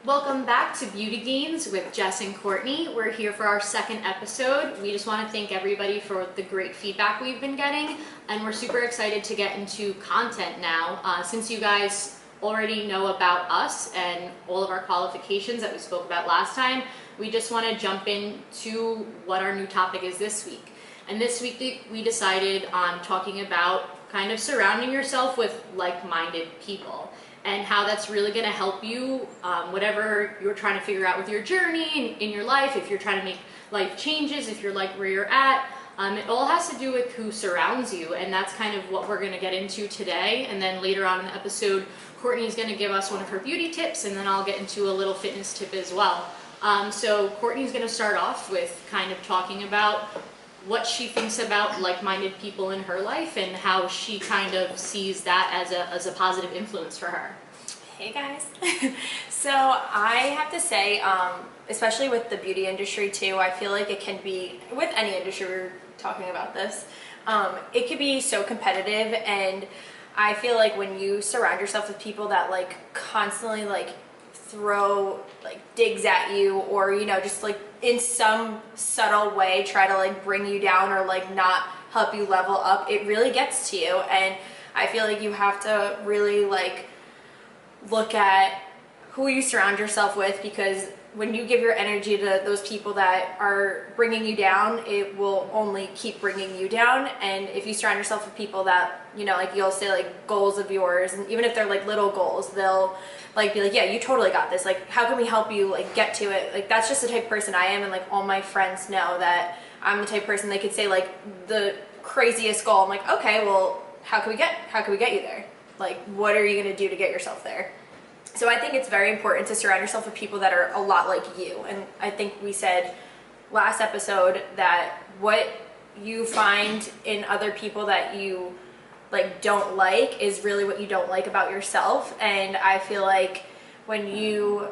Welcome back to Beauty Gains with Jess and Courtney. We're here for our second episode. We just want to thank everybody for the great feedback we've been getting, and we're super excited to get into content now. Since you guys already know about us and all of our qualifications that we spoke about last time, we just want to jump into what our new topic is this week. And this week we decided on talking about kind of surrounding yourself with like-minded people, and how that's really going to help you, whatever you're trying to figure out with your journey in your life, if you're trying to make life changes, if you're like where you're at. It all has to do with who surrounds you, and that's kind of what we're going to get into today. And then later on in the episode, Courtney's going to give us one of her beauty tips, and then I'll get into a little fitness tip as well. So Courtney's going to start off with kind of talking about what she thinks about like-minded people in her life and how she kind of sees that as a positive influence for her. Hey guys. So I have to say, especially with the beauty industry too, I feel like it can be, with any industry, we're talking about this, it could be so competitive, and I feel like when you surround yourself with people that like constantly like throw like digs at you, or just like in some subtle way try to like bring you down or like not help you level up, it really gets to you. And I feel like you have to really like look at who you surround yourself with, because when you give your energy to those people that are bringing you down, it will only keep bringing you down. And if you surround yourself with people that, like you'll say like goals of yours, and even if they're like little goals, they'll like be like, yeah, you totally got this. Like, how can we help you like get to it? Like, that's just the type of person I am. And like all my friends know that I'm the type of person they could say like the craziest goal. I'm like, okay, well, how can we get you there? Like, what are you going to do to get yourself there? So I think it's very important to surround yourself with people that are a lot like you. And I think we said last episode that what you find in other people that you like don't like is really what you don't like about yourself. And I feel like when you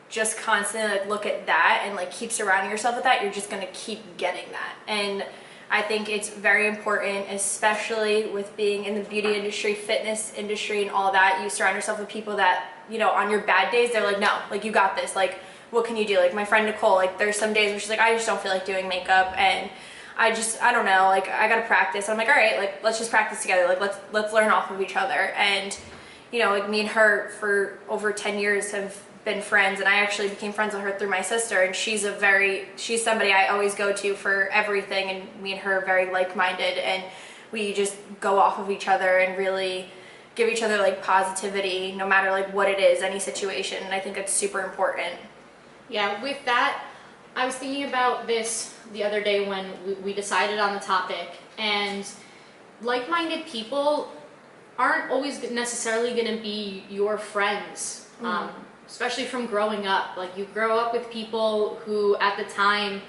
just constantly like look at that and like keep surrounding yourself with that, you're just going to keep getting that. And I think it's very important, especially with being in the beauty industry, fitness industry, and all that. You surround yourself with people that, on your bad days, they're like, no, like, you got this. Like, what can you do? Like, my friend Nicole, like, there's some days where she's like, I just don't feel like doing makeup, and I don't know, like, I gotta practice. I'm like, all right, like, let's just practice together. Like, let's learn off of each other. And, like, me and her for over 10 years have been friends, and I actually became friends with her through my sister, and she's somebody I always go to for everything, and me and her are very like-minded, and we just go off of each other and really give each other like positivity no matter like what it is, any situation. And I think it's super important. Yeah, with that, I was thinking about this the other day when we decided on the topic, and like-minded people aren't always necessarily going to be your friends. Especially from growing up. Like, you grow up with people who at the time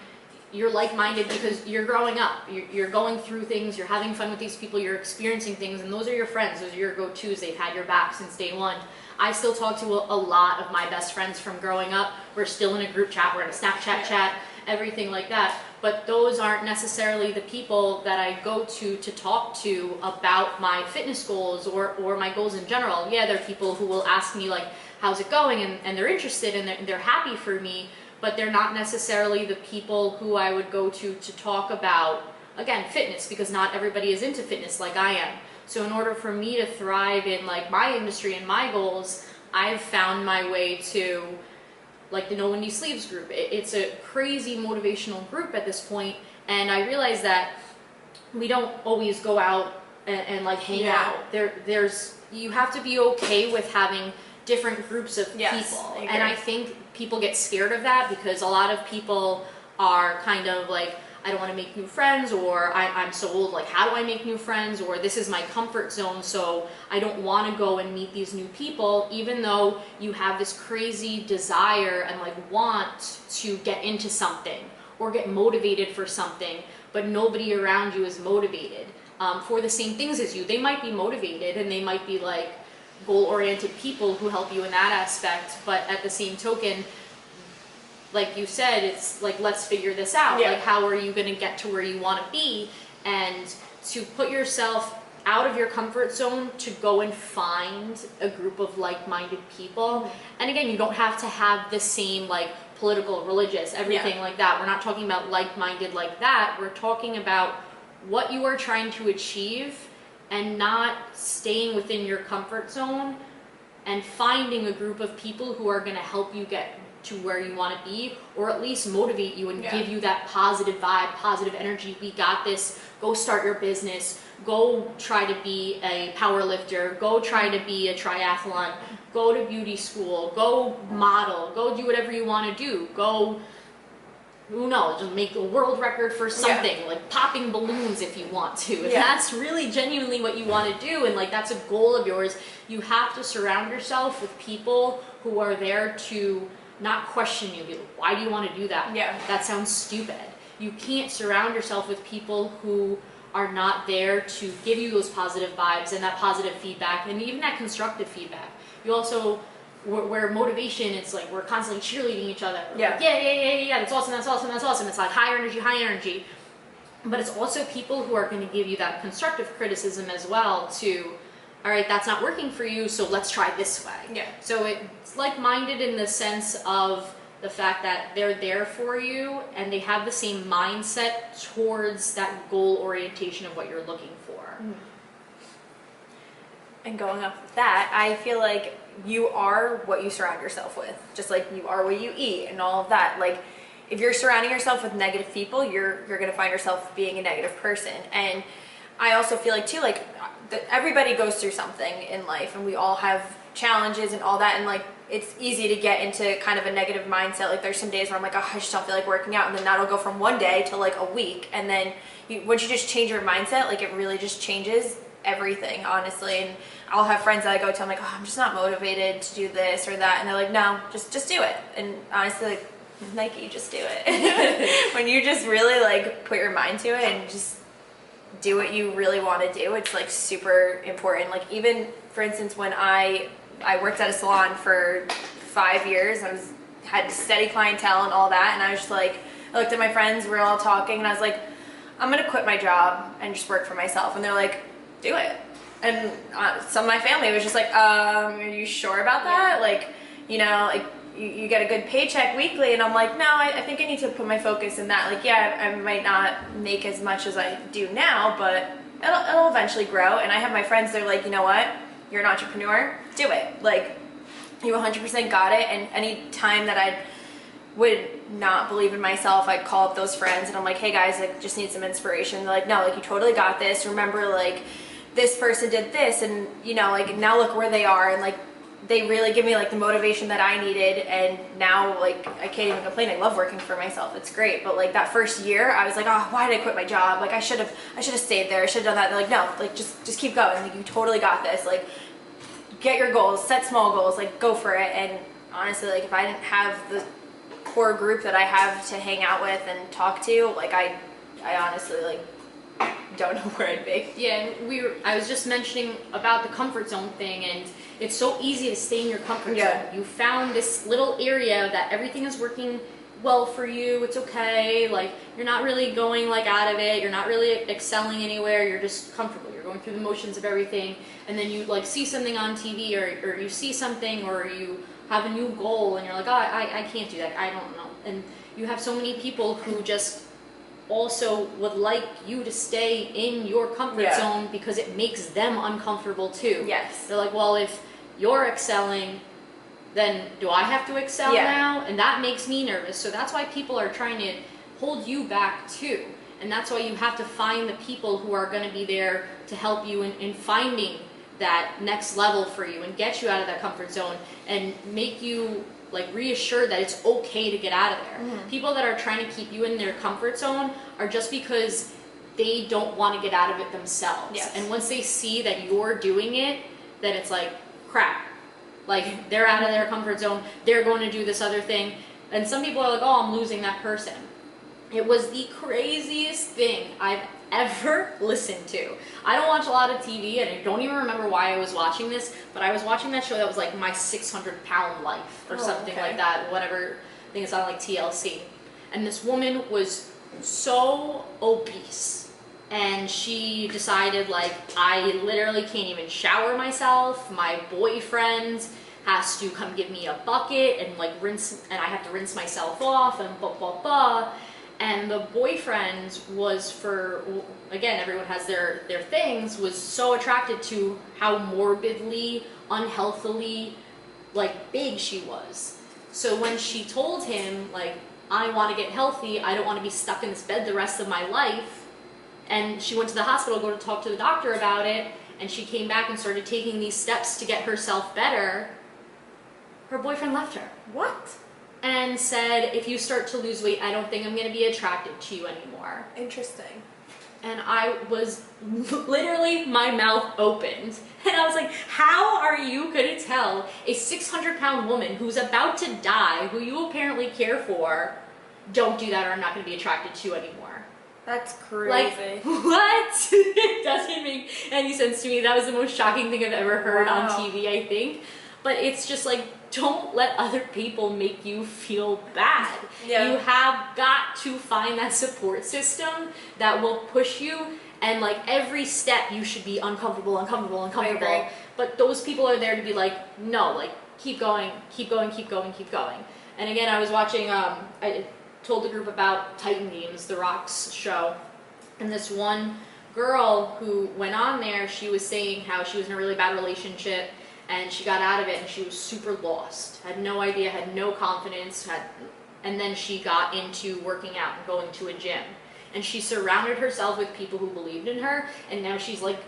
you're like-minded because you're growing up, you're going through things, you're having fun with these people, you're experiencing things, and those are your friends, those are your go-tos. They've had your back since day one. I still talk to a lot of my best friends from growing up. We're still in a group chat, we're in a Snapchat chat, everything like that. But those aren't necessarily the people that I go to talk to about my fitness goals or my goals in general. Yeah, they're people who will ask me like, how's it going? And they're interested and they're happy for me, but they're not necessarily the people who I would go to talk about, again, fitness, because not everybody is into fitness like I am. So in order for me to thrive in like my industry and my goals, I've found my way to like the No Windy Sleeves group. It's a crazy motivational group at this point, and I realize that we don't always go out and like hang out. You have to be okay with having different groups of people. And I think people get scared of that because a lot of people are kind of like, I don't want to make new friends, or I'm so old, like, how do I make new friends? Or this is my comfort zone, so I don't want to go and meet these new people, even though you have this crazy desire and like want to get into something or get motivated for something, but nobody around you is motivated for the same things as you. They might be motivated and they might be like goal-oriented people who help you in that aspect, but at the same token, like you said, it's like, let's figure this out. Like, how are you going to get to where you want to be? And to put yourself out of your comfort zone to go and find a group of like-minded people. And again, you don't have to have the same like political, religious, everything like that. We're not talking about like-minded like that. We're talking about what you are trying to achieve and not staying within your comfort zone, and finding a group of people who are going to help you get to where you want to be, or at least motivate you and give you that positive vibe, positive energy. We got this. Go start your business. Go try to be a power lifter. Go try to be a triathlon. Go to beauty school. Go model. Go do whatever you want to do. Go, who knows, just make a world record for something, like popping balloons if you want to. If that's really genuinely what you want to do, and like that's a goal of yours, you have to surround yourself with people who are there to not question you. Be like, why do you want to do that? That sounds stupid. You can't surround yourself with people who are not there to give you those positive vibes and that positive feedback and even that constructive feedback. You also, where motivation, it's like we're constantly cheerleading each other. Like, that's awesome, that's awesome, that's awesome. It's like high energy. But it's also people who are going to give you that constructive criticism as well to, all right, that's not working for you, so let's try this way. So it's like-minded in the sense of the fact that they're there for you and they have the same mindset towards that goal orientation of what you're looking for. And going off of that, I feel like you are what you surround yourself with, just like you are what you eat and all of that. Like, if you're surrounding yourself with negative people, you're going to find yourself being a negative person. And I also feel like too, like everybody goes through something in life, and we all have challenges and all that, and like it's easy to get into kind of a negative mindset. Like there's some days where I'm like, oh, I just don't feel like working out, and then that'll go from one day to like a week, and then once you just change your mindset, like it really just changes everything, honestly. And I'll have friends that I go to, I'm like, oh, I'm just not motivated to do this or that, and they're like, no, just do it. And honestly, like Nike, just do it. When you just really like put your mind to it and just do what you really want to do, it's like super important. Like even for instance, when I worked at a salon for 5 years, had steady clientele and all that, and I was just like, I looked at my friends, we were all talking, and I was like, I'm gonna quit my job and just work for myself. And they're like, do it. And some of my family was just like, are you sure about that? Like, you know, like you get a good paycheck weekly. And I'm like, no, I think I need to put my focus in that. Like, yeah, I might not make as much as I do now, but it'll eventually grow. And I have my friends, they're like, you know what? You're an entrepreneur, do it. Like, you 100% got it. And any time that I would not believe in myself, I'd call up those friends and I'm like, hey guys, I just need some inspiration. They're like, no, like you totally got this. Remember, like this person did this, and you know, like now look where they are, and like they really give me like the motivation that I needed. And now like I can't even complain. I love working for myself. It's great. But like that first year I was like, oh, why did I quit my job? Like I should have stayed there. I should have done that. They're like, no, like just keep going. Like you totally got this. Like get your goals, set small goals, like go for it. And honestly, like if I didn't have the core group that I have to hang out with and talk to, like I honestly like don't know where I'd be. Yeah, I was just mentioning about the comfort zone thing, and it's so easy to stay in your comfort zone. You found this little area that everything is working well for you. It's okay. Like you're not really going like out of it. You're not really excelling anywhere. You're just comfortable. You're going through the motions of everything, and then you like see something on TV, or you see something, or you have a new goal, and you're like, oh, I can't do that. I don't know. And you have so many people who just also would like you to stay in your comfort zone because it makes them uncomfortable too. Yes. They're like, well, if you're excelling, then do I have to excel now? And that makes me nervous. So that's why people are trying to hold you back too. And that's why you have to find the people who are going to be there to help you in finding that next level for you and get you out of that comfort zone and make you like reassure that it's okay to get out of there. People that are trying to keep you in their comfort zone are just because they don't want to get out of it themselves. And once they see that you're doing it, then it's like, crap. Like they're out of their comfort zone, they're going to do this other thing. And some people are like, oh, I'm losing that person. It was the craziest thing I've ever listened to. I don't watch a lot of TV, and I don't even remember why I was watching this, but I was watching that show that was like My 600-Pound Life or something like that, whatever. I think it's on like TLC. And this woman was so obese, and she decided, like, I literally can't even shower myself. My boyfriend has to come give me a bucket and like rinse, and I have to rinse myself off and blah blah blah. And the boyfriend was, for, again, everyone has their things, was so attracted to how morbidly, unhealthily, like, big she was. So when she told him, like, I want to get healthy, I don't want to be stuck in this bed the rest of my life, and she went to the hospital, go to talk to the doctor about it, and she came back and started taking these steps to get herself better, her boyfriend left her. What? And said, if you start to lose weight, I don't think I'm going to be attracted to you anymore. Interesting. And I was literally, my mouth opened. And I was like, how are you going to tell a 600-pound woman who's about to die, who you apparently care for, don't do that or I'm not going to be attracted to you anymore? That's crazy. Like, what? It doesn't make any sense to me. That was the most shocking thing I've ever heard on TV, I think. But it's just like, don't let other people make you feel bad. Yeah. You have got to find that support system that will push you, and like every step you should be uncomfortable. I agree. But those people are there to be like, no, like keep going. And again, I was watching, I told the group about Titan Games, The Rock's show, and this one girl who went on there, she was saying how she was in a really bad relationship, and she got out of it and she was super lost, had no idea, had no confidence, and then she got into working out and going to a gym. And she surrounded herself with people who believed in her, and now she's like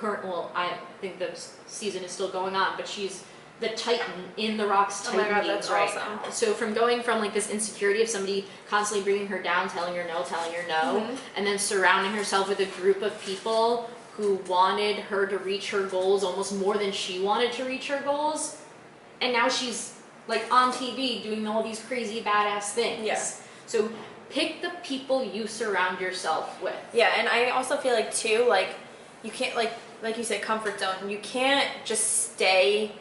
I think the season is still going on, but she's the Titan in The Rock's Titan God, Games that's right awesome. now. So from going from like this insecurity of somebody constantly bringing her down, telling her no, and then surrounding herself with a group of people who wanted her to reach her goals almost more than she wanted to reach her goals. And now she's like on TV doing all these crazy badass things. Yeah. So pick the people you surround yourself with. Yeah, and I also feel like too, like you can't like you said, comfort zone. You can't just stay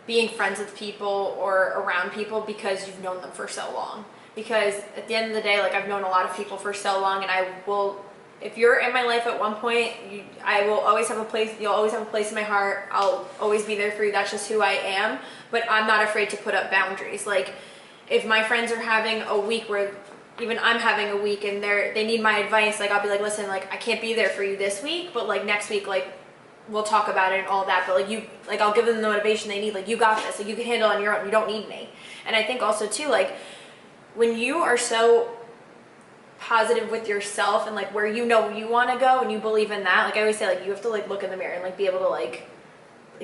being friends with people or around people because you've known them for so long. Because at the end of the day, like I've known a lot of people for so long, and I will, if you're in my life at one point, I will always have a place, you'll always have a place in my heart. I'll always be there for you. That's just who I am. But I'm not afraid to put up boundaries. Like if my friends are having a week where even I'm having a week and they need my advice, like I'll be like, listen, like I can't be there for you this week, but like next week, like we'll talk about it and all that. But like I'll give them the motivation they need. Like you got this. Like you can handle it on your own. You don't need me. And I think also too, like when you are so positive with yourself and like where you know you want to go and you believe in that, like I always say, like you have to like look in the mirror and like be able to like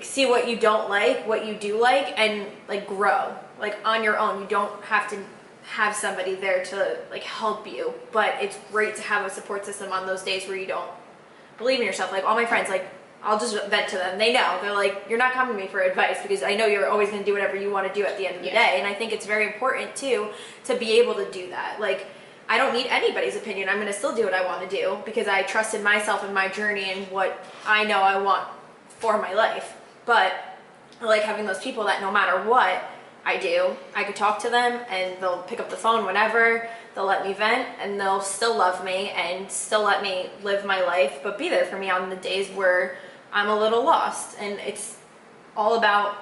see what you don't like, what you do like, and like grow like on your own. You don't have to have somebody there to like help you, but it's great to have a support system on those days where you don't believe in yourself. Like all my friends, like I'll just vent to them. They know. They're like, you're not coming to me for advice because I know you're always going to do whatever you want to do at the end of the day. And I think it's very important too to be able to do that. Like I don't need anybody's opinion. I'm going to still do what I want to do because I trust in myself and my journey and what I know I want for my life. But I like having those people that no matter what I do, I could talk to them and they'll pick up the phone whenever, they'll let me vent, and they'll still love me and still let me live my life, but be there for me on the days where I'm a little lost. And it's all about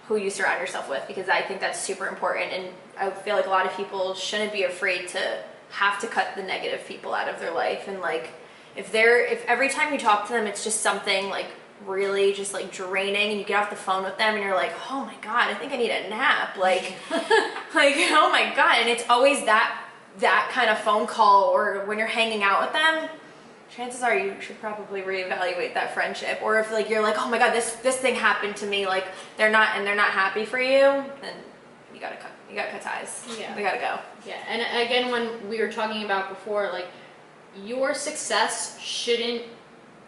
who you surround yourself with, because I think that's super important. And I feel like a lot of people shouldn't be afraid to have to cut the negative people out of their life. And like if every time you talk to them it's just something like really just like draining, and you get off the phone with them and you're like, oh my god, I think I need a nap, like like oh my god. And it's always that kind of phone call, or when you're hanging out with them, chances are you should probably reevaluate that friendship. Or if like you're like, oh my god, this thing happened to me, like they're not happy for you, then you gotta cut ties. Yeah. They gotta go. Yeah, and again, when we were talking about before, like your success shouldn't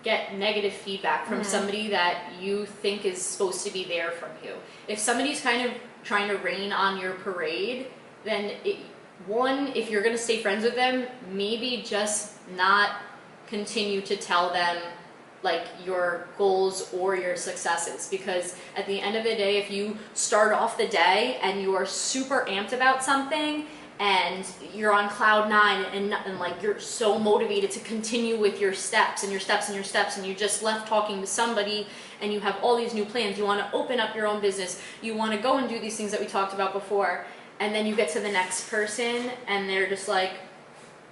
get negative feedback from somebody that you think is supposed to be there from you. If somebody's kind of trying to rain on your parade, then if you're gonna stay friends with them, maybe just not continue to tell them like your goals or your successes, because at the end of the day, if you start off the day and you are super amped about something and you're on cloud nine, and like you're so motivated to continue with your steps and your steps and your steps, and you just left talking to somebody and you have all these new plans. You want to open up your own business, you want to go and do these things that we talked about before, and then you get to the next person and they're just like,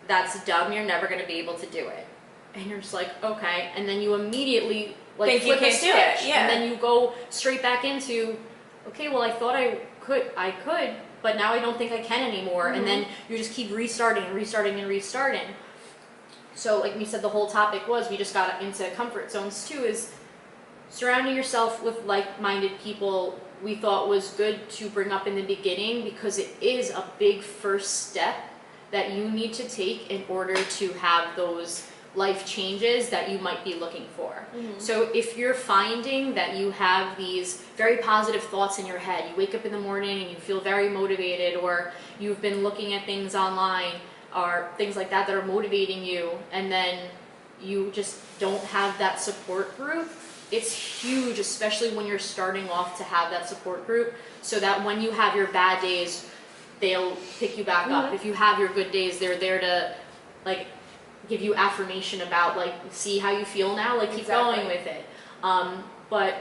that's dumb, you're never going to be able to do it. And you're just like, okay, and then you immediately like Think flip you a can't do switch, it, yeah. and then you go straight back into, okay, well, I thought I could, but now I don't think I can anymore. And then you just keep restarting and restarting and restarting. So like we said, the whole topic was, we just got into comfort zones too, is surrounding yourself with like-minded people. We thought was good to bring up in the beginning, because it is a big first step that you need to take in order to have those life changes that you might be looking for. So if you're finding that you have these very positive thoughts in your head, you wake up in the morning and you feel very motivated, or you've been looking at things online or things like that that are motivating you, and then you just don't have that support group, it's huge, especially when you're starting off, to have that support group, so that when you have your bad days, they'll pick you back up. If you have your good days, they're there to like give you affirmation about like, see how you feel now, like keep going with it. But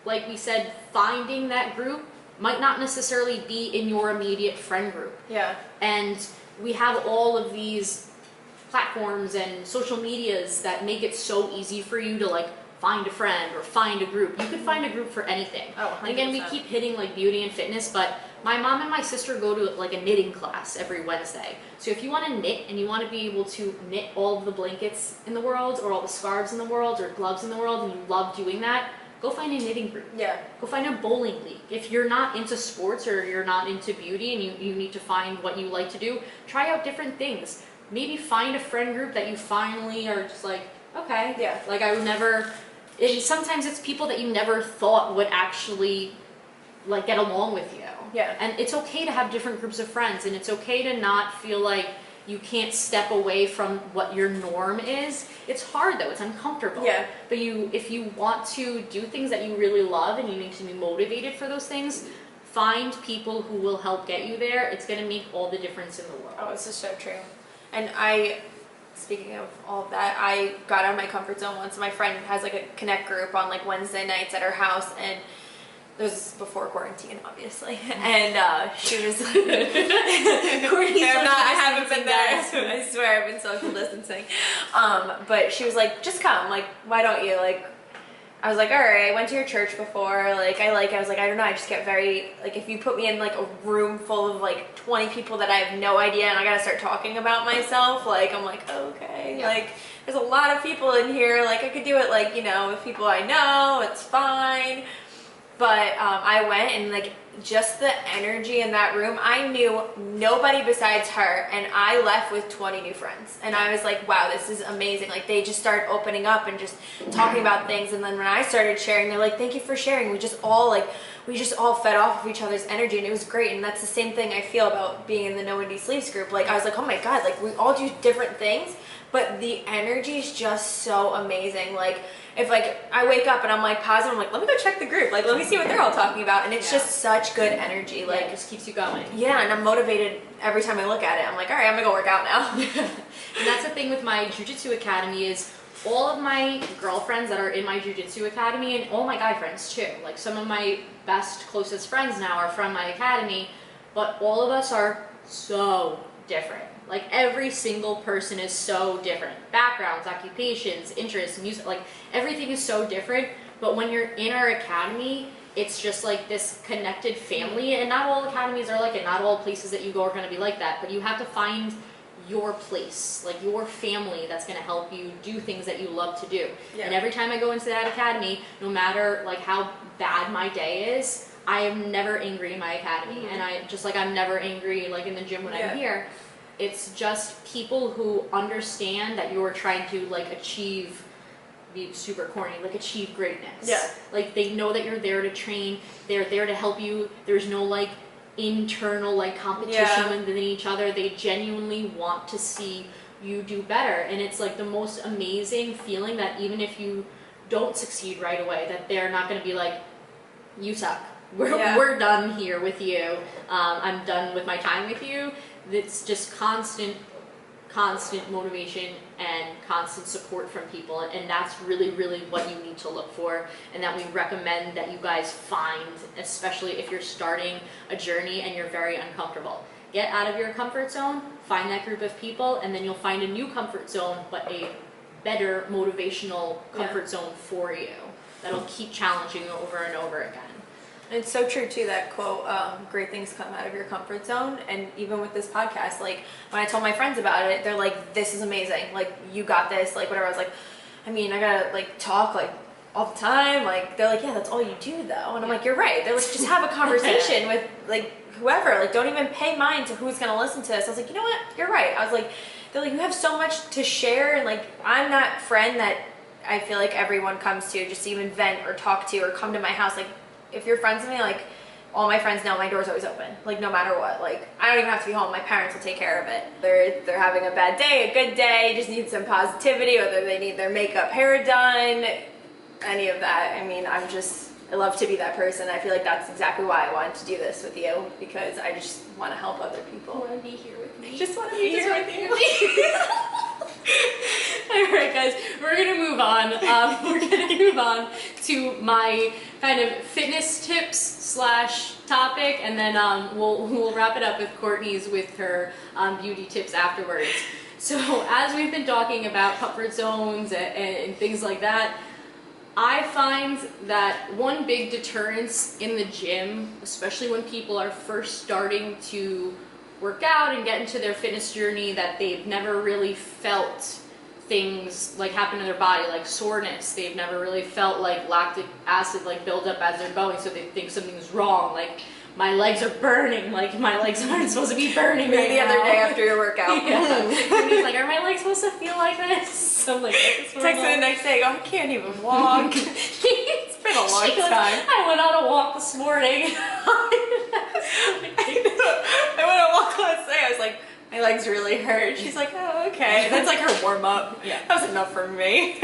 like we said, finding that group might not necessarily be in your immediate friend group. Yeah. And we have all of these platforms and social medias that make it so easy for you to like find a friend or find a group. You could find a group for anything. Oh, 100%. Again, we keep hitting like beauty and fitness, but my mom and my sister go to like a knitting class every Wednesday. So if you want to knit and you want to be able to knit all of the blankets in the world, or all the scarves in the world, or gloves in the world, and you love doing that, go find a knitting group. Yeah. Go find a bowling league. If you're not into sports or you're not into beauty and you need to find what you like to do, try out different things. Maybe find a friend group that you finally are just like, okay. Yeah. Like I would never, sometimes it's people that you never thought would actually like get along with you. Yeah. And it's okay to have different groups of friends, and it's okay to not feel like you can't step away from what your norm is. It's hard though, it's uncomfortable. Yeah. But if you want to do things that you really love and you need to be motivated for those things, find people who will help get you there. It's gonna make all the difference in the world. Oh, this is so true. And speaking of all of that, I got out of my comfort zone once. My friend has like a connect group on like Wednesday nights at her house, and it was before quarantine, obviously. And she was like, I haven't been there. I swear I've been social distancing. But she was like, just come. Like, why don't you? Like, I was like, all right, I went to your church before. I was like, I don't know. I just get very, like, if you put me in like a room full of like 20 people that I have no idea, and I got to start talking about myself, like, I'm like, okay. Yeah. Like, there's a lot of people in here. Like, I could do it, like, you know, with people I know. It's fine. But I went, and like just the energy in that room, I knew nobody besides her, and I left with 20 new friends. And I was like, wow, this is amazing. Like, they just started opening up and just talking about things. And then when I started sharing, they're like, thank you for sharing. We just all fed off of each other's energy, and it was great. And that's the same thing I feel about being in the No Indie Sleeves group. Like, I was like, oh my God, like we all do different things, but the energy is just so amazing. Like, if like I wake up and I'm like positive, I'm like, let me go check the group. Like, let me see what they're all talking about. And it's just such good energy. Like, it just keeps you going. Yeah, and I'm motivated every time I look at it. I'm like, all right, I'm gonna go work out now. And that's the thing with my Jiu-Jitsu Academy, is all of my girlfriends that are in my Jiu-Jitsu Academy, and all my guy friends too. Like, some of my best, closest friends now are from my academy, but all of us are so different. Like, every single person is so different. Backgrounds, occupations, interests, music, like everything is so different. But when you're in our academy, it's just like this connected family. And not all academies are like it. Not all places that you go are going to be like that. But you have to find your place, like your family, that's going to help you do things that you love to do. Yeah. And every time I go into that academy, no matter like how bad my day is, I am never angry in my academy. And I'm never angry like in the gym when I'm here. It's just people who understand that you're trying to like achieve, be super corny, like achieve greatness. Yeah. Like, they know that you're there to train, they're there to help you. There's no like internal like competition within each other. They genuinely want to see you do better. And it's like the most amazing feeling that even if you don't succeed right away, that they're not going to be like, you suck. Yeah. we're done here with you. I'm done with my time with you. It's just constant motivation and constant support from people, and that's really what you need to look for, and that we recommend that you guys find, especially if you're starting a journey and you're very uncomfortable. Get out of your comfort zone, find that group of people, and then you'll find a new comfort zone, but a better motivational comfort zone for you that'll keep challenging you over and over again. And it's so true too, that quote, great things come out of your comfort zone. And even with this podcast, like when I told my friends about it, they're like, this is amazing. Like, you got this, like whatever. I was like, I mean, I gotta like talk like all the time. Like, they're like, yeah, that's all you do though. And I'm like, you're right. They're like, just have a conversation with like whoever, like don't even pay mind to who's gonna listen to this. I was like, you know what? You're right. I was like, they're like, you have so much to share. And like, I'm that friend that I feel like everyone comes to just to even vent or talk to or come to my house. Like, if you're friends with me, like all my friends know my door's always open, like no matter what. Like I don't even have to be home, my parents will take care of it. They're having a bad day, a good day, just need some positivity, whether they need their makeup, hair done, any of that. I mean, I love to be that person. I feel like that's exactly why I wanted to do this with you, because I just want to help other people. Want to be here with me? Just want to be here with you. All right, guys, we're gonna move on. We're gonna move on to my kind of fitness tips slash topic, and then we'll wrap it up with Courtney's with her beauty tips afterwards. So as we've been talking about comfort zones and things like that, I find that one big deterrence in the gym, especially when people are first starting to work out and get into their fitness journey, that they've never really felt things like happen to their body, like soreness. They've never really felt like lactic acid like build up as they're going, so they think something's wrong. Like, my legs are burning, like my legs aren't supposed to be burning right the now. other day after your workout. Yeah. And he's like, are my legs supposed to feel like this? I'm like, Text me the next day, go, I can't even walk. It's been a long time. I went on a walk this morning. I went on a walk last night. I was like, my legs really hurt. She's like, oh, okay. That's like her warm up. Yeah. That was enough for me.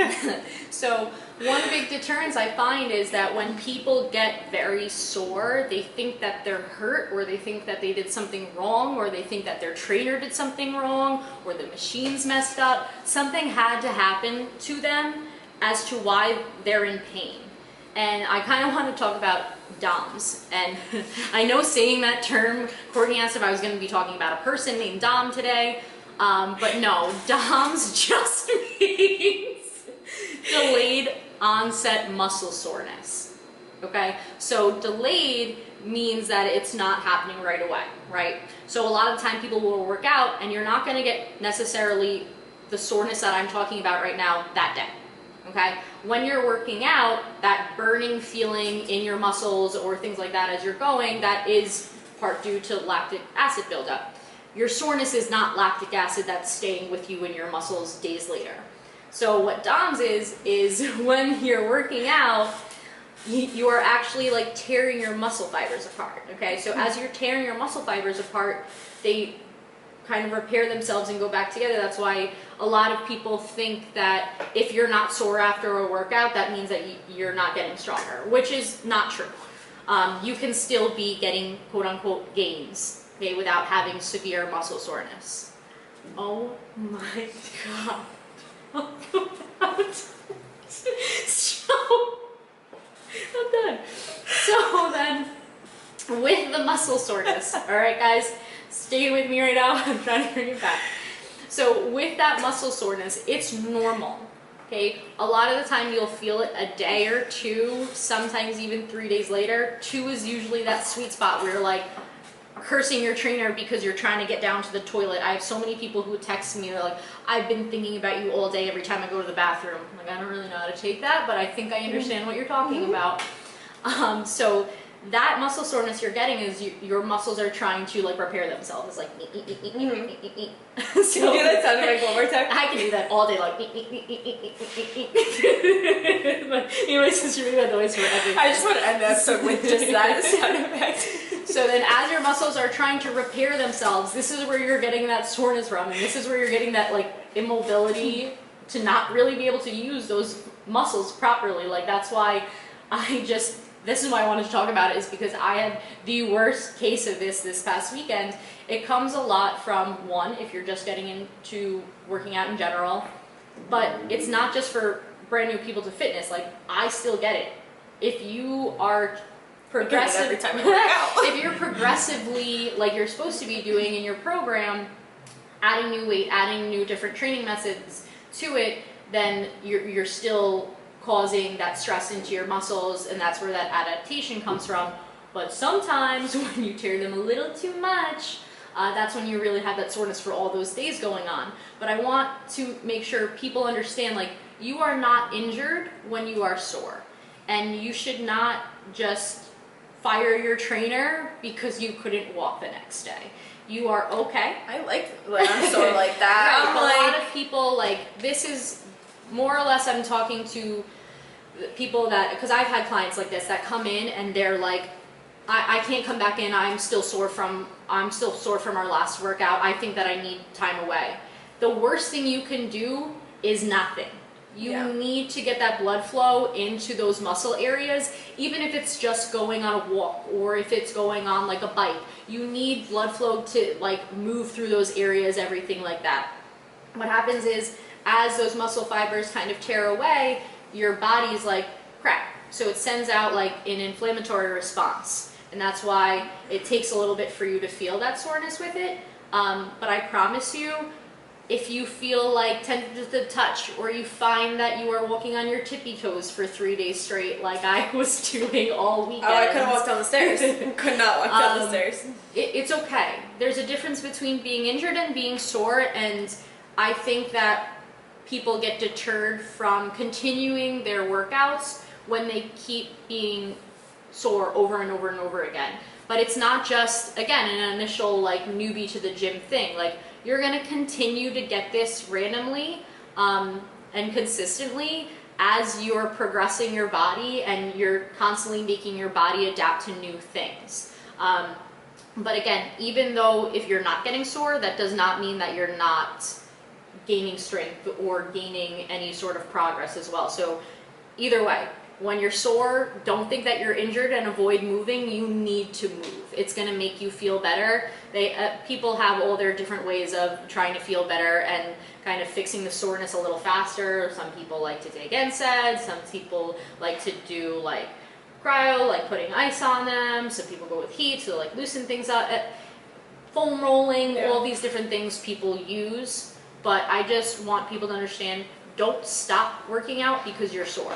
So one big deterrence I find is that when people get very sore, they think that they're hurt, or they think that they did something wrong, or they think that their trainer did something wrong, or the machine's messed up. Something had to happen to them as to why they're in pain. And I kind of want to talk about DOMs. And I know saying that term, Courtney asked if I was going to be talking about a person named Dom today. But no, DOMs just means delayed onset muscle soreness. Okay? So delayed means that it's not happening right away, right? So a lot of the time people will work out and you're not going to get necessarily the soreness that I'm talking about right now that day. Okay? When you're working out, that burning feeling in your muscles or things like that as you're going, that is part due to lactic acid buildup. Your soreness is not lactic acid that's staying with you in your muscles days later. So what DOMS is when you're working out, you are actually like tearing your muscle fibers apart. Okay? So as you're tearing your muscle fibers apart, they kind of repair themselves and go back together. That's why a lot of people think that if you're not sore after a workout, that means that you're not getting stronger, which is not true. You can still be getting quote unquote gains, okay, without having severe muscle soreness. Oh my God. So, I'm done. So then, with the muscle soreness, all right, guys, stay with me right now. I'm trying to bring it back. So with that muscle soreness, it's normal. Okay, a lot of the time you'll feel it a day or two, sometimes even 3 days later. 2 is usually that sweet spot where you're like cursing your trainer because you're trying to get down to the toilet. I have so many people who text me, they're like, I've been thinking about you all day every time I go to the bathroom. I'm like, I don't really know how to take that, but I think I understand what you're talking about. So that muscle soreness you're getting is your muscles are trying to like repair themselves. It's like so, Can you do that sound effect one more time? I can do that all day, like you know, my sister made that noise for everything. I just want to end the episode with just that sound effect. So then as your muscles are trying to repair themselves, this is where you're getting that soreness from, and this is where you're getting that like immobility to not really be able to use those muscles properly. Like that's why I just this is why I wanted to talk about it, is because I had the worst case of this past weekend. It comes a lot from, one, if you're just getting into working out in general, but it's not just for brand new people to fitness. Like, I still get it. If you are progressive, every time I work out. if you're progressively, like you're supposed to be doing in your program, adding new weight, adding new different training methods to it, then you're still causing that stress into your muscles, and that's where that adaptation comes from. But sometimes when you tear them a little too much, that's when you really have that soreness for all those days going on. But I want to make sure people understand, like, you are not injured when you are sore, and you should not just fire your trainer because you couldn't walk the next day. You are okay. I like when I'm sore like that. Right, I'm a like, lot of people, like, this is more or less, I'm talking to people that, because I've had clients like this that come in and they're like, I can't come back in, I'm still sore from our last workout, I think that I need time away. The worst thing you can do is nothing. You need to get that blood flow into those muscle areas, even if it's just going on a walk or if it's going on like a bike. You need blood flow to like move through those areas, everything like that. What happens is, as those muscle fibers kind of tear away, your body's like, crap. So it sends out like an inflammatory response. And that's why it takes a little bit for you to feel that soreness with it. But I promise you, if you feel like tempted to touch, or you find that you are walking on your tippy toes for 3 days straight, like I was doing all weekend. oh, I couldn't walk down the stairs. Could not walk down the stairs. It's okay. There's a difference between being injured and being sore, and I think that people get deterred from continuing their workouts when they keep being sore over and over and over again. But it's not just, again, an initial like newbie to the gym thing. Like, you're gonna continue to get this randomly and consistently as you're progressing your body and you're constantly making your body adapt to new things. But again, even though if you're not getting sore, that does not mean that you're not gaining strength or gaining any sort of progress as well. So either way, when you're sore, don't think that you're injured and avoid moving. You need to move. It's going to make you feel better. People have all their different ways of trying to feel better and kind of fixing the soreness a little faster. Some people like to take NSAIDs. Some people like to do like cryo, like putting ice on them. Some people go with heat to like loosen things up. Foam rolling, all these different things people use. But I just want people to understand, don't stop working out because you're sore.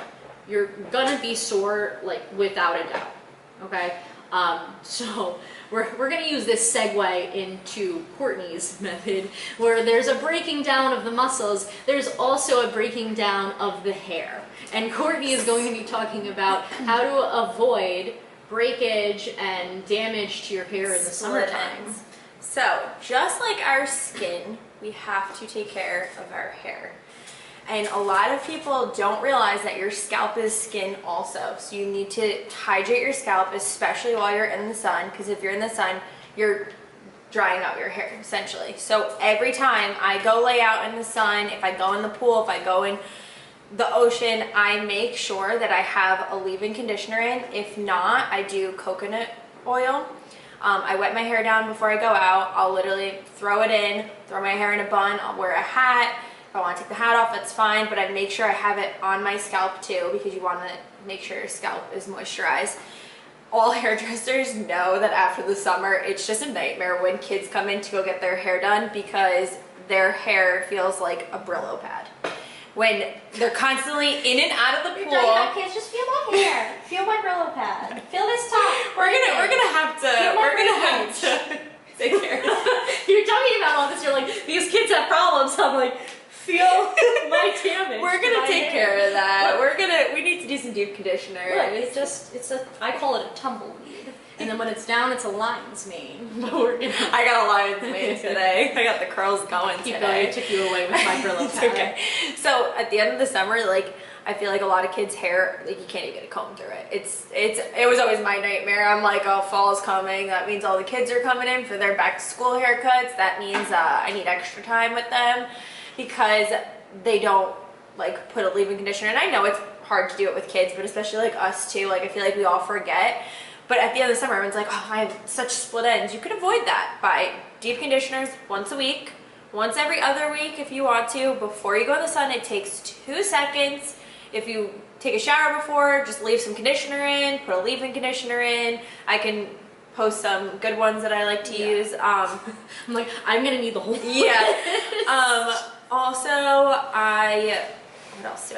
You're gonna be sore, like, without a doubt, okay? So we're gonna use this segue into Courtney's method, where there's a breaking down of the muscles, there's also a breaking down of the hair. And Courtney is going to be talking about how to avoid breakage and damage to your hair in the summertime. So, just like our skin, we have to take care of our hair. And a lot of people don't realize that your scalp is skin also. So you need to hydrate your scalp, especially while you're in the sun, because if you're in the sun, you're drying out your hair, essentially. So every time I go lay out in the sun, if I go in the pool, if I go in the ocean, I make sure that I have a leave-in conditioner in. If not, I do coconut oil. I wet my hair down before I go out. I'll literally throw it in, throw my hair in a bun, I'll wear a hat. If I want to take the hat off, that's fine, but I make sure I have it on my scalp too, because you want to make sure your scalp is moisturized. All hairdressers know that after the summer, it's just a nightmare when kids come in to go get their hair done, because their hair feels like a Brillo pad. When they're constantly in and out of the pool. You're talking about kids, just feel my hair, feel my Brillo pad, feel this top. We're gonna have to take care of that. You're talking about all this, you're like, these kids have problems. I'm like, feel my damage. We're gonna take care of that. We need to do some deep conditioner. Look, I call it a tumbleweed. And then when it's down, it's a lion's mane. I got a lion's mane today. I got the curls going Keep today. going, I took you away with my Brillo It's pad. okay. So at the end of the summer, like, I feel like a lot of kids' hair, like, you can't even get a comb through it. It was always my nightmare. I'm like, oh, fall's coming. That means all the kids are coming in for their back to school haircuts. That means I need extra time with them, because they don't like put a leave-in conditioner. And I know it's hard to do it with kids, but especially like us too. Like I feel like we all forget. But at the end of the summer, everyone's like, oh, I have such split ends. You could avoid that by deep conditioners once a week, once every other week if you want to. Before you go in the sun, it takes 2 seconds. If you take a shower before, just leave some conditioner in, put a leave-in conditioner in. I can post some good ones that I like to use. I'm like, I'm gonna need the whole Yeah. Also, what else do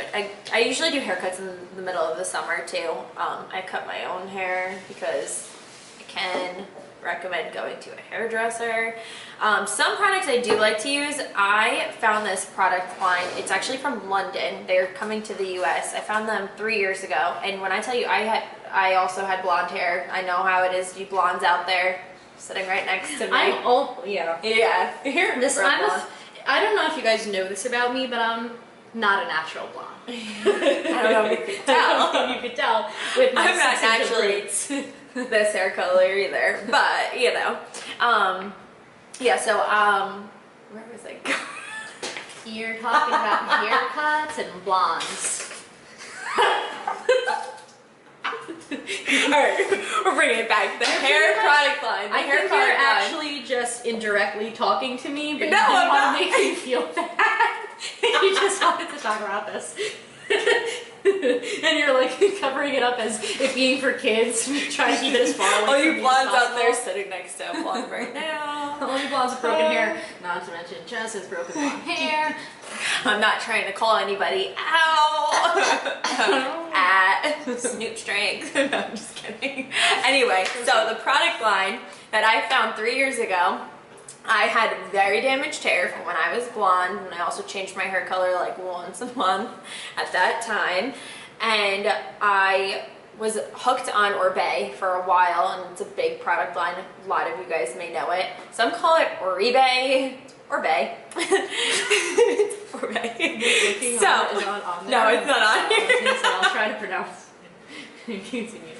I usually do haircuts in the middle of the summer too. I cut my own hair because I can recommend going to a hairdresser. Some products I do like to use. I found this product line. It's actually from London. They're coming to the US. I found them 3 years ago. And when I tell you I also had blonde hair. I know how it is, you blondes out there sitting right next to me. Yeah. You're This, real I'm blonde. I don't know if you guys know this about me, but I'm not a natural blonde. I don't know if you could tell. You could tell with my I'm not 6 inch of naturally braids. this hair color either, but you know, yeah. So where was I going? You're talking about haircuts and blondes. All right, we're bringing it back. The hair product line. The I hair think product you're line. actually just indirectly talking to me, but No, you I'm didn't want not. to make me feel bad. You just wanted to talk about this. And you're like covering it up as it being for kids, trying to keep it as far away All from you me as blondes out possible. there sitting next to a blonde right now. All you blondes with broken hair, not to mention Jess has broken blonde hair. I'm not trying to call anybody out at Snoop Strength. No, I'm just kidding. Anyway, so the product line that I found 3 years ago, I had very damaged hair from when I was blonde, and I also changed my hair color like once a month at that time. And I was hooked on Oribe for a while, and it's a big product line. A lot of you guys may know it. Some call it Oribe. Oribe. Oribe. Looking So, on, is it on no, there? it's not on Oh, here. okay, so I'll try to pronounce it. Continue.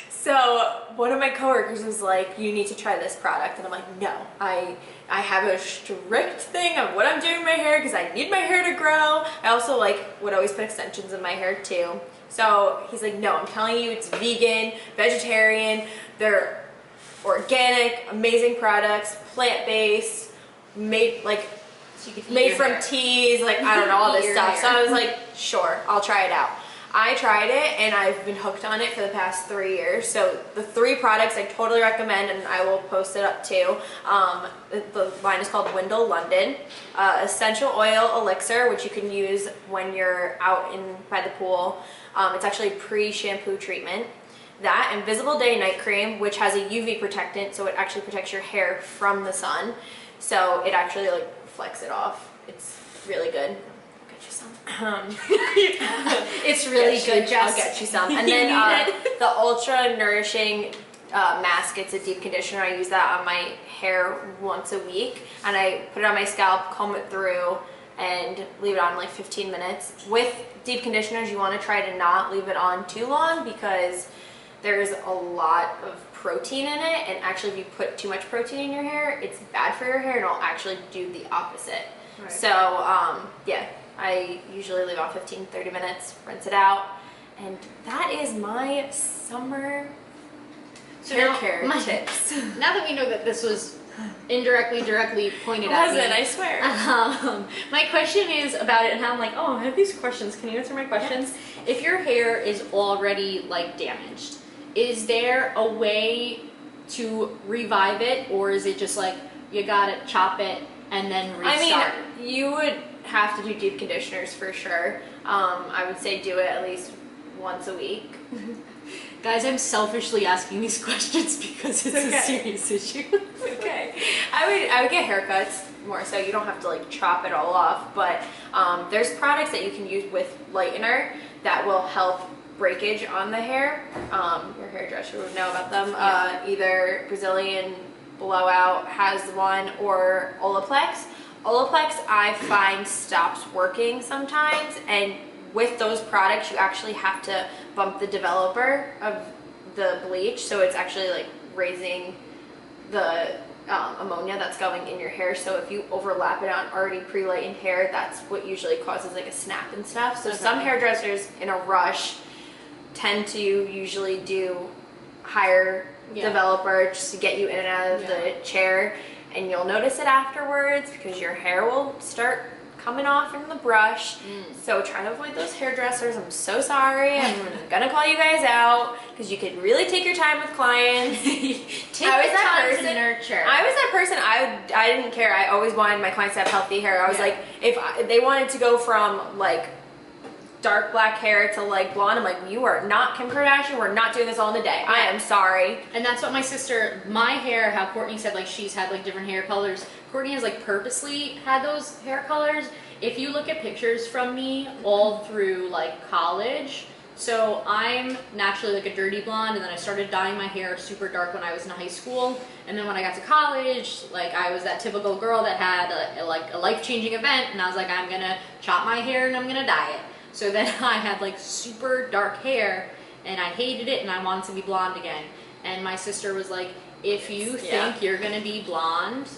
So one of my coworkers was like, you need to try this product. And I'm like, no, I have a strict thing of what I'm doing with my hair because I need my hair to grow. I also would always put extensions in my hair too. So he's like, no, I'm telling you, it's vegan, vegetarian, they're organic, amazing products, plant-based, made So you can eat made your from hair. teas, I don't know, all Eat this your stuff. So hair. I was like, sure, I'll try it out. I tried it and I've been hooked on it for the past 3 years. So the 3 products I totally recommend, and I will post it up too. The line is called Windle London. Essential oil elixir, which you can use when you're out by the pool. It's actually pre-shampoo treatment. That, Invisible Day Night Cream, which has a UV protectant, so it actually protects your hair from the sun. So it actually reflects it off. It's really good. I'll get you some. It's really Get good, you- Jess. I'll get you some. You And then need it. the Ultra Nourishing Mask. It's a deep conditioner. I use that on my hair once a week, and I put it on my scalp, comb it through, and leave it on 15 minutes. With deep conditioners, you want to try to not leave it on too long because there's a lot of protein in it, and actually if you put too much protein in your hair, it's bad for your hair, and it'll actually do the opposite. Right. So yeah, I usually leave on 15-30 minutes, rinse it out, and that is my summer hair now, care my- tips. Now that we know that this was directly pointed It at wasn't, me. I swear. My question is about it, and I'm like, oh, I have these questions. Can you answer my questions? If your hair is already damaged, is there a way to revive it, or is it just you gotta chop it and then restart? I mean, you would have to do deep conditioners for sure. I would say do it at least once a week. Guys, I'm selfishly asking these questions because it's Okay. a serious issue. Okay. I would get haircuts more so. You don't have to chop it all off, but there's products that you can use with lightener that will help breakage on the hair. Your hairdresser would know about them. Yeah. Either Brazilian Blowout has one, or Olaplex. Olaplex I find stops working sometimes, and with those products you actually have to bump the developer of the bleach, so it's actually raising the ammonia that's going in your hair. So if you overlap it on already pre-lightened hair, that's what usually causes like a snap and stuff. So some hairdressers in a rush tend to usually do higher developer just to get you in and out of the chair, and you'll notice it afterwards because your hair will start coming off from the brush. So try to avoid those hairdressers. I'm so sorry. I'm gonna call you guys out because you could really take your time with clients. Take the time to nurture. I was that person. I didn't care. I always wanted my clients to have healthy hair. I was like, if they wanted to go from like dark black hair to like blonde, I'm like, you are not Kim Kardashian. We're not doing this all in a day. I am sorry. And that's what my hair, how Courtney said like she's had like different hair colors. Courtney has like purposely had those hair colors. If you look at pictures from me all through like college, so I'm naturally like a dirty blonde, and then I started dyeing my hair super dark when I was in high school. And then when I got to college, like I was that typical girl that had a life-changing event, and I was like, I'm gonna chop my hair and I'm gonna dye it. So then I had like super dark hair and I hated it and I wanted to be blonde again. And my sister was like, if you think you're gonna be blonde,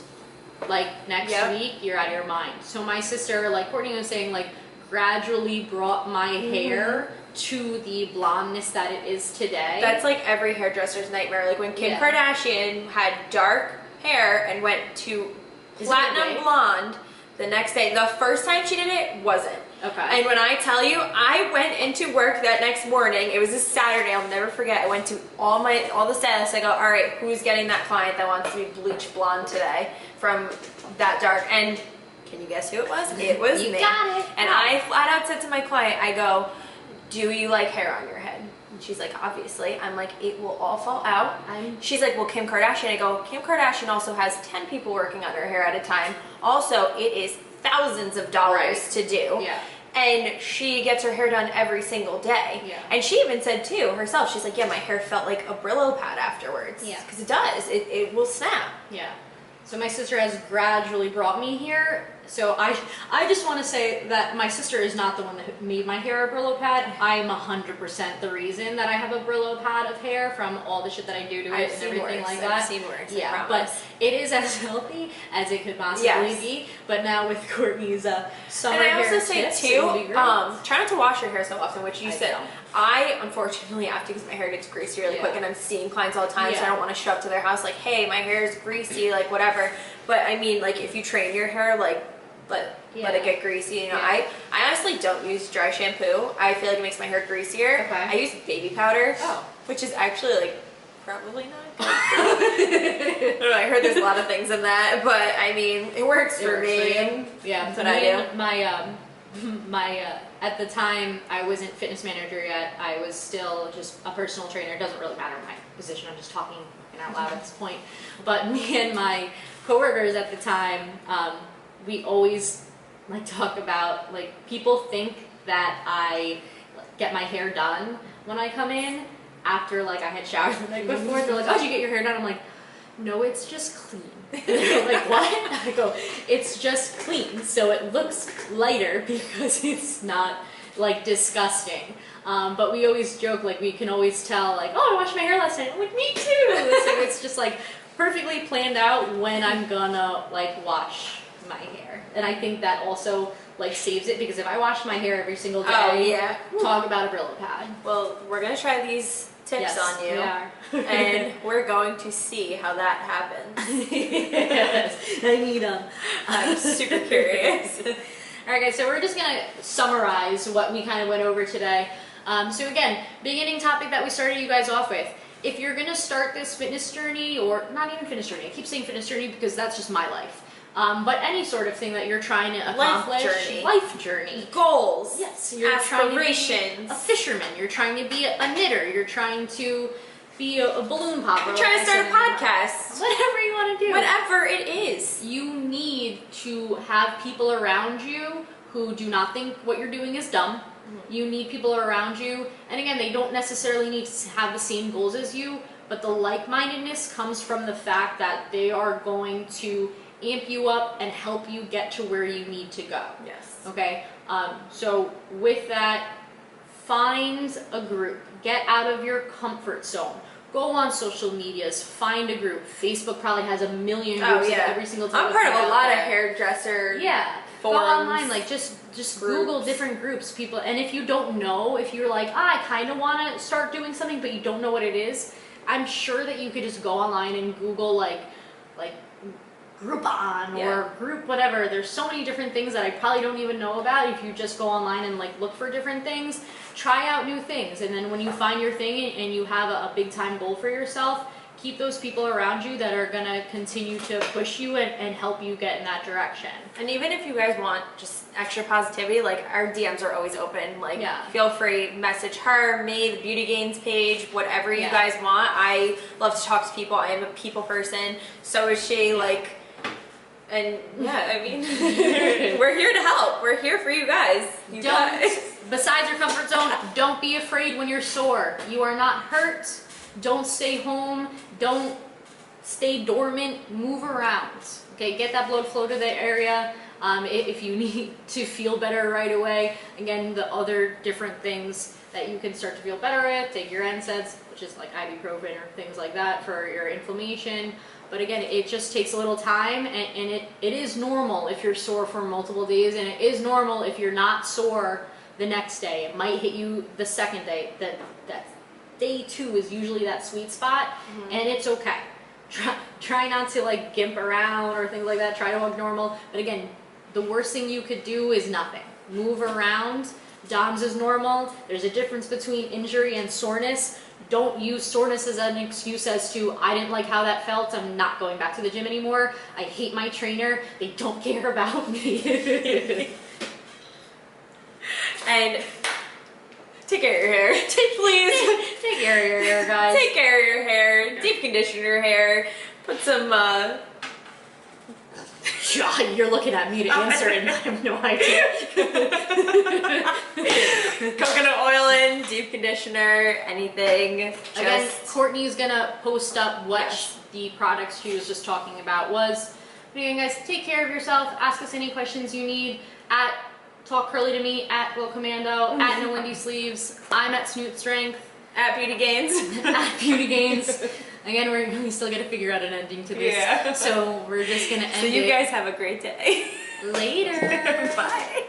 like next week, you're out of your mind. So my sister, like Courtney was saying, like gradually brought my hair to the blondness that it is today. That's like every hairdresser's nightmare. Like when Kim Kardashian had dark hair and went to platinum blonde the next day. The first time she did it wasn't. Okay. And when I tell you, I went into work that next morning. It was a Saturday. I'll never forget. I went to all the stylists. I go, all right, who's getting that client that wants to be bleach blonde today from that dark? And can you guess who it was? It was me. Got it. And I flat out said to my client, I go, do you like hair on your head? And she's like, obviously. I'm like, it will all fall out. She's like, well, Kim Kardashian. I go, Kim Kardashian also has 10 people working on her hair at a time. Also, it is thousands of dollars to do. Yeah. And she gets her hair done every single day. Yeah. And she even said too herself, she's like, yeah, my hair felt like a Brillo pad afterwards. Yeah. Because it does. It will snap. Yeah. So my sister has gradually brought me here. So I just want to say that my sister is not the one that made my hair a Brillo pad. I'm 100% the reason that I have a Brillo pad of hair from all the shit that I do to it and everything like that. I've seen worse. Yeah, but it is as healthy as it could possibly be. But now with Courtney's summer and I hair also say tips, too, it will be great. try not to wash your hair so often, which you said. don't. I unfortunately have to because my hair gets greasy really quick, and I'm seeing clients all the time, so I don't want to show up to their house like, hey, my hair is greasy, like whatever. But I mean, like if you train your hair, like let it get greasy. You know, I honestly don't use dry shampoo. I feel like it makes my hair greasier. Okay. I use baby powder, which is actually like probably not good. I don't know, I heard there's a lot of things in that, but I mean, it works for me. Yeah, that's what I do. My at the time I wasn't fitness manager yet. I was still just a personal trainer. It doesn't really matter my position. I'm just talking out loud at this point. But me and my coworkers at the time, we always like talk about like people think that I get my hair done when I come in after like I had showered the night before. They're like, "Oh, did you get your hair done?" I'm like, "No, it's just clean." They're like, "What?" I go, "It's just clean, so it looks lighter because it's not like disgusting." But we always joke like we can always tell like, "Oh, I washed my hair last night." I'm like, "Me too." So it's just like perfectly planned out when I'm gonna like wash my hair, and I think that also like saves it because if I wash my hair every single day, talk about a Brillo pad. Well, we're gonna try these tips on you, we are. and we're going to see how that happens. Yes, I need them. I'm super curious. All right, guys. So we're just gonna summarize what we kind of went over today. So again, beginning topic that we started you guys off with. If you're gonna start this fitness journey, or not even fitness journey, I keep saying fitness journey because that's just my life. But any sort of thing that you're trying to accomplish, life journey, goals, yes, you're aspirations, trying to be a fisherman, you're trying to be a knitter, you're trying to be a balloon popper, you're trying to start a podcast, whatever you want to do, whatever it is. You need to have people around you who do not think what you're doing is dumb. You need people around you, and again, they don't necessarily need to have the same goals as you, but the like-mindedness comes from the fact that they are going to amp you up and help you get to where you need to go. Yes. Okay? So with that, find a group. Get out of your comfort zone. go on social medias, find a group. Facebook probably has a million groups of every single type I'm part of hair a out lot there. of hairdresser Go forums, online, like just Google different groups, people. And if you don't know, if you're like, I kind of want to start doing something, but you don't know what it is, I'm sure that you could just go online and Google like Groupon or group whatever. There's so many different things that I probably don't even know about. If you just go online and like look for different things, try out new things, and then when you find your thing and you have a big time goal for yourself, keep those people around you that are gonna continue to push you and help you get in that direction. And even if you guys want just extra positivity, like our DMs are always open. Like feel free, message her, me, the Beauty Gains page, whatever you guys want. I love to talk to people. I am a people person. So is she. Like, and I mean, we're here to help. We're here for you guys. Besides your comfort zone, don't be afraid when you're sore. You are not hurt. Don't stay home. Don't stay dormant. Move around. Okay, get that blood flow to the area. If you need to feel better right away, again, the other different things that you can start to feel better with, take your NSAIDs, which is like ibuprofen or things like that for your inflammation. But again, it just takes a little time, and it is normal if you're sore for multiple days, and it is normal if you're not sore the next day. It might hit you the second day. That day 2 is usually that sweet spot, and it's okay. Try not to like gimp around or things like that. Try to look normal. But again, the worst thing you could do is nothing. Move around. DOMS is normal. There's a difference between injury and soreness. Don't use soreness as an excuse as to, I didn't like how that felt, I'm not going back to the gym anymore. I hate my trainer. They don't care about me. And take care of your hair. Please. Take care of your hair, guys. Take care of your hair. Deep condition your hair. Put some God, you're looking at me to answer it, and I have no idea. coconut oil in, deep conditioner, anything. Again, Courtney's gonna post up what the products she was just talking about was. But again, guys, take care of yourself. Ask us any questions you need at Talk Curly to Me, at Glow Commando, at No Windy Sleeves. I'm at Snoot Strength. At Beauty Gains. At Beauty Gains. Again, we still got to figure out an ending to this. So we're just going to end it. So you guys have a great day. Later. Bye.